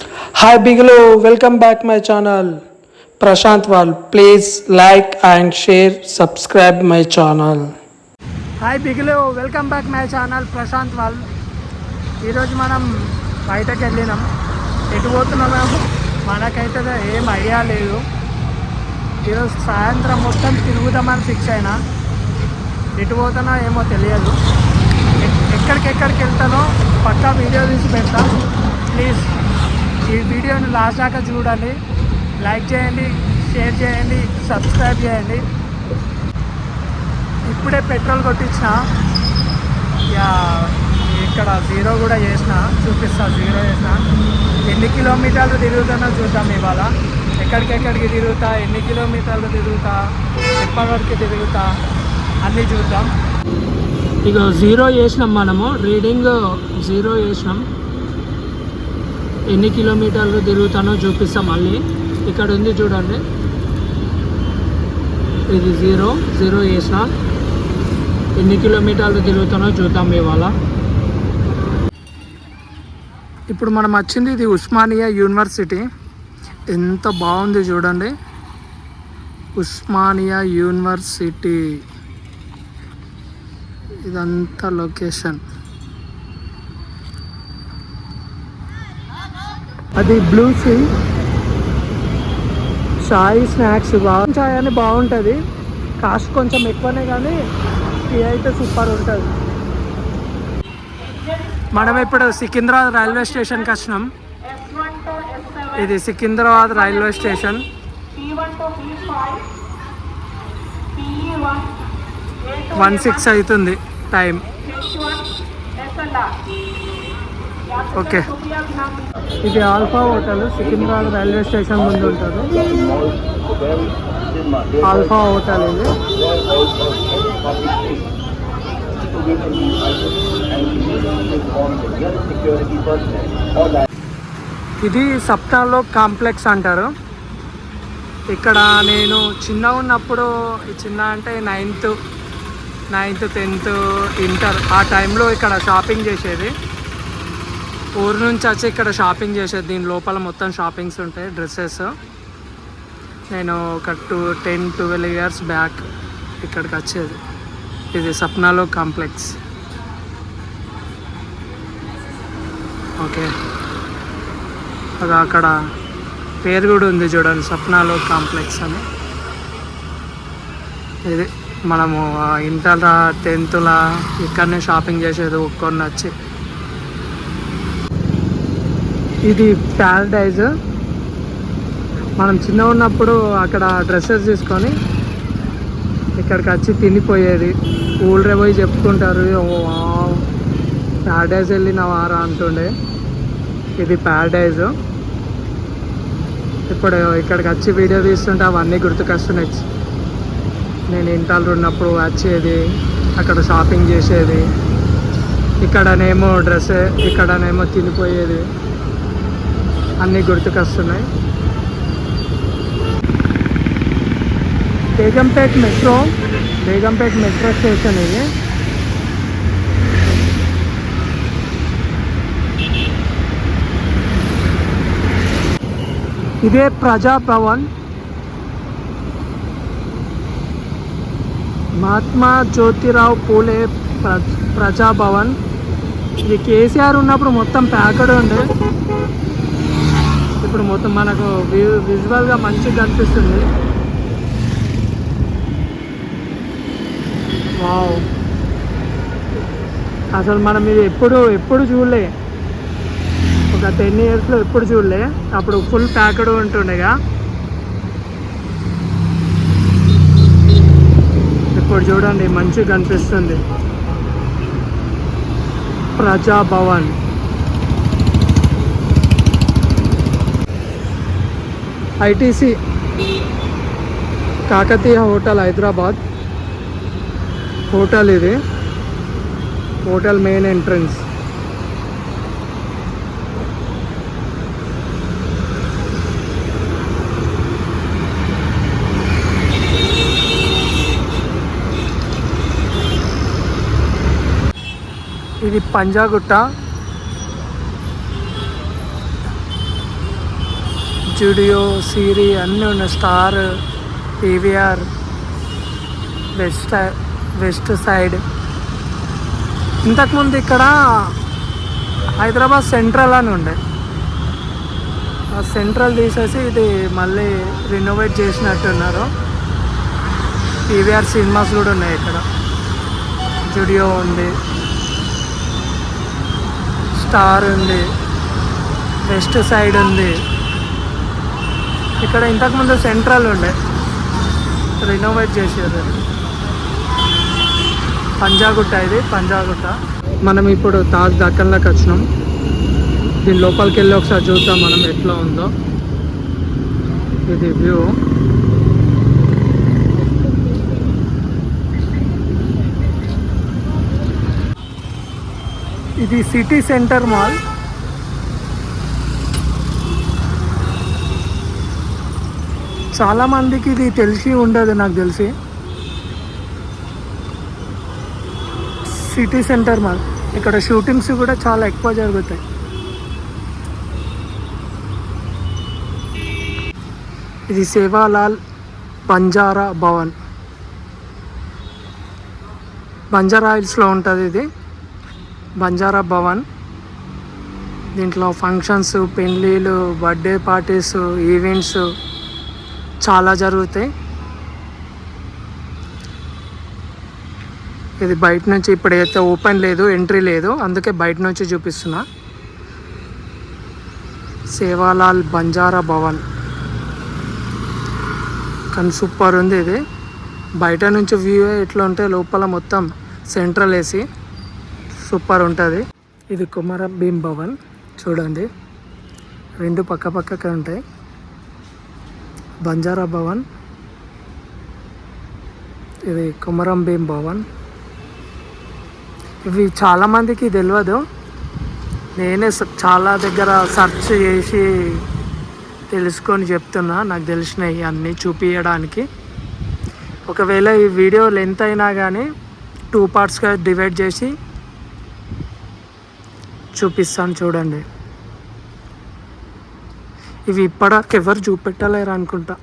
Hi Bigelow, welcome back my channel. Prashant Wal. Please like and share, subscribe my channel. Hi Bigelow, welcome back my channel. Prashant Wal. ఈరోజు మనం బయటకు వెళ్ళినాం. ఎటు పోతున్నాము మనకైతే ఏం ఐడియా లేదు. ఈరోజు సాయంత్రం మొత్తం తిరుగుదామని ఫిక్స్ అయినా. ఎటు పోతున్నా ఏమో తెలియదు. ఎక్కడికెక్కడికి వెళ్తానో పక్కా వీడియో తీసి పెడతా. ప్లీజ్ ఈ వీడియోని లాస్ట్ దాకా చూడండి. లైక్ చేయండి, షేర్ చేయండి, సబ్స్క్రైబ్ చేయండి. ఇప్పుడే పెట్రోల్ కొట్టించిన. ఇక్కడ జీరో కూడా చేసిన, చూపిస్తా. జీరో చేసిన. ఎన్ని కిలోమీటర్లు తిరుగుతానో చూద్దాం ఇవాళ. ఎక్కడికెక్కడికి తిరుగుతా, ఎన్ని కిలోమీటర్లు తిరుగుతా, ఎప్పటివరకు తిరుగుతా అన్నీ చూద్దాం. ఇక జీరో చేసినాం, మనము రీడింగ్ జీరో చేసినాం. ఎన్ని కిలోమీటర్లు తిరుగుతానో చూపిస్తాం. మళ్ళీ ఇక్కడ ఉంది చూడండి, ఇది జీరో చేసిన. ఎన్ని కిలోమీటర్లు తిరుగుతానో చూద్దాం ఇవాళ. ఇప్పుడు మనం వచ్చింది ఇది ఉస్మానియా యూనివర్సిటీ. ఎంత బాగుంది చూడండి, ఉస్మానియా యూనివర్సిటీ. ఇదంతా లొకేషన్. అది బ్లూ సీ. చాయ్ స్నాక్స్ చాయ్ అని బాగుంటుంది. కాస్ట్ కొంచెం ఎక్కువనే కానీ టీ అయితే సూపర్ ఉంటుంది. మనం ఇప్పుడు సికింద్రాబాద్ రైల్వే స్టేషన్కి వచ్చినాం. ఇది సికింద్రాబాద్ రైల్వే స్టేషన్. 1:06 అవుతుంది టైం. ఓకే, ఇది alpha hotel Secunderabad railway station ముందు ఉంటుంది. ఆల్ఫా హోటల్ ఇది. ఇది సప్తాలో కాంప్లెక్స్ అంటారు. ఇక్కడ నేను చిన్నగా ఉన్నప్పుడు, చిన్న అంటే నైన్త్ 10th ఇంటర్ ఆ టైంలో ఇక్కడ షాపింగ్ చేసేది. ఊరు నుంచి వచ్చి ఇక్కడ షాపింగ్ చేసేది. దీని లోపల మొత్తం షాపింగ్స్ ఉంటాయి, డ్రెస్సెస్. నేను ఒక 10-12 ఇయర్స్ బ్యాక్ ఇక్కడికి వచ్చేది. ఇది సప్నాలో కాంప్లెక్స్. ఓకే, అది అక్కడ పేరు కూడా ఉంది చూడండి, సప్నాలో కాంప్లెక్స్ అని. ఇది మనము ఇంటర్ 10th ఇక్కడనే షాపింగ్ చేసేది ఒక్కొని వచ్చి. ఇది ప్యారడైజ్. మనం చిన్న ఉన్నప్పుడు అక్కడ డ్రెస్సెస్ తీసుకొని ఇక్కడికి వచ్చి తినిపోయేది. ఊళ్ళో పోయి చెప్పుకుంటారు, ప్యారడైజ్ వెళ్ళిన వారా అంటుండే. ఇది ప్యారడైజ్. ఇప్పుడు ఇక్కడికి వచ్చి వీడియో తీస్తుంటే అవన్నీ గుర్తుకొస్తున్నాయి. నేను ఇంటర్లో ఉన్నప్పుడు వచ్చేది, అక్కడ షాపింగ్ చేసేది. ఇక్కడనేమో డ్రెస్, ఇక్కడనేమో తినిపోయేది. అన్నీ గుర్తుకొస్తున్నాయి. బేగంపేట్ మెట్రో స్టేషన్ ఇది. ఇదే ప్రజాభవన్. మహాత్మా జ్యోతిరావు పూలే ప్రజాభవన్. ఇది కేసీఆర్ ఉన్నప్పుడు మొత్తం ప్యాకెడ్ ఉండే. ఇప్పుడు మొత్తం మనకు విజువల్గా మంచిగా కనిపిస్తుంది. వావ్, అసలు మనం ఇది ఎప్పుడు చూడలే. ఒక 10 ఇయర్స్లో ఎప్పుడు చూడలే. అప్పుడు ఫుల్ ప్యాకెడ్ ఉంటుండేగా. ఇప్పుడు చూడండి మంచిగా కనిపిస్తుంది. Praja Bhavan. ITC Kakatiya hotel Hyderabad hotel. ఇది హోటల్ మెయిన్ ఎంట్రన్స్. ఇది పంజాగుట్ట. జూడియో, సిరి అన్నీ ఉన్నాయి. Star, PVR, west side. ఇంతకుముందు ఇక్కడ హైదరాబాద్ సెంట్రల్ అని ఉండే. ఆ సెంట్రల్ తీసేసి ఇది మళ్ళీ రినోవేట్ చేసినట్టున్నారు. పీవీఆర్ సినిమాస్ కూడా ఉన్నాయి ఇక్కడ. జూడియో ఉంది, స్టార్ ఉంది, వెస్ట్ సైడ్ ఉంది. ఇక్కడ ఇంతకుముందు సెంట్రల్ ఉండే, రినోవేట్ చేసారు. పంజాగుట్ట, ఇది పంజాగుట్ట. మనం ఇప్పుడు తాజ్ దక్కన్లోకి వచ్చినాం. దీని లోపలికి వెళ్ళి ఒకసారి చూద్దాం మనం ఎట్లా ఉందో. ఇది వ్యూ. ఇది సిటీ సెంటర్ మాల్. చాలామందికి ఇది తెలిసి ఉండదు, నాకు తెలిసి. City centre mall. ఇక్కడ షూటింగ్స్ కూడా చాలా ఎక్కువ జరుగుతాయి. ఇది సేవాలాల్ బంజారా భవన్, బంజారా హిల్స్లో ఉంటుంది. ఇది బంజారా భవన్. దీంట్లో ఫంక్షన్స్, పెళ్ళిళ్ళు, బర్త్డే పార్టీస్, ఈవెంట్స్ చాలా జరుగుతాయి. ఇది బయట నుంచి ఇప్పుడైతే ఓపెన్ లేదు, ఎంట్రీ లేదు, అందుకే బయట నుంచి చూపిస్తున్నా. సేవాలాల్ బంజారా భవన్ కానీ సూపర్ ఉంది. ఇది బయట నుంచి వ్యూ ఎట్లా ఉంటే లోపల మొత్తం సెంట్రల్ ఏసీ సూపర్ ఉంటుంది. ఇది కొమరం భీం భవన్ చూడండి, రెండు పక్క పక్కకే ఉంటాయి. బంజారా భవన్, ఇది కొమరం భీం భవన్. ఇవి చాలామందికి తెలియదు. నేనే చాలా దగ్గర సెర్చ్ చేసి తెలుసుకొని చెప్తున్నా, నాకు తెలిసినవి అన్నీ చూపించడానికి. ఒకవేళ ఈ వీడియో లెంత్ అయినా కానీ 2 పార్ట్స్గా డివైడ్ చేసి చూపిస్తాను చూడండి. ఇవి ఇప్పటిదాకా ఎవరు చూపెట్టలేరు అనుకుంటా.